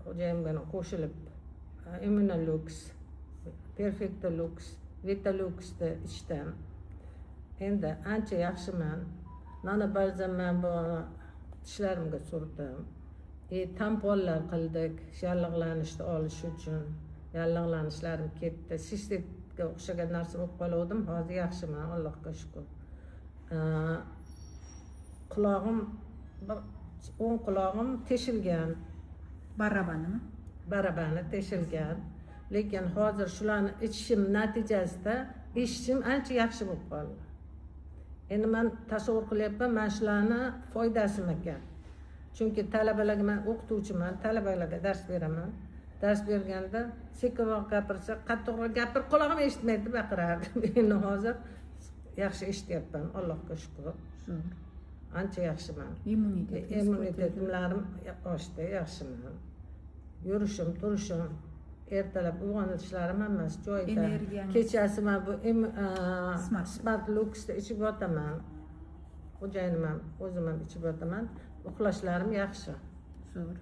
xo'jayin bilan qo'shilib Immunolux, Perfectolux, Vitalux'ni ichdim. Endi ancha yaxshiman. Mana ba'zan men bu tishlarimga surdim. Tamponlar qildik, yallig'lanishni olish uchun. Yallig'lanishlarim ketdi. Sistitga o'xshagan narsa bo'lib qolgandim. Hozir yaxshiman, Allohga shukr. Qulog'im o'ng qulog'im teshilgan. Barabani teshilgan. Lekin hozir shularni ichishim natijasida eshitishim ancha yaxshi bo'lib qoldi. Endi men tasavvur qilyapman, mana shularni foydasimikan. Chunki talabalarga men o'qituvchiman, talabalarga dars beraman. Dars berganda sekinroq gapirsa, qattiqroq gapir, qulog'im eshitmaydi deb baqirardim. Endi hozir yaxshi eshityapman, Allohga shukr. Ancha yaxshiman. Immunitetimlarim oshdi, yaxshiman. Yurishim, turishim, ertalab uyg'onishlarim hammasi joyida. Kechasi men bu Smart Lux'ni ichib yotaman. Xo'jayinim ham, o'zim ham ichib yotaman. Uxlashlarim yaxshi. Zo'r.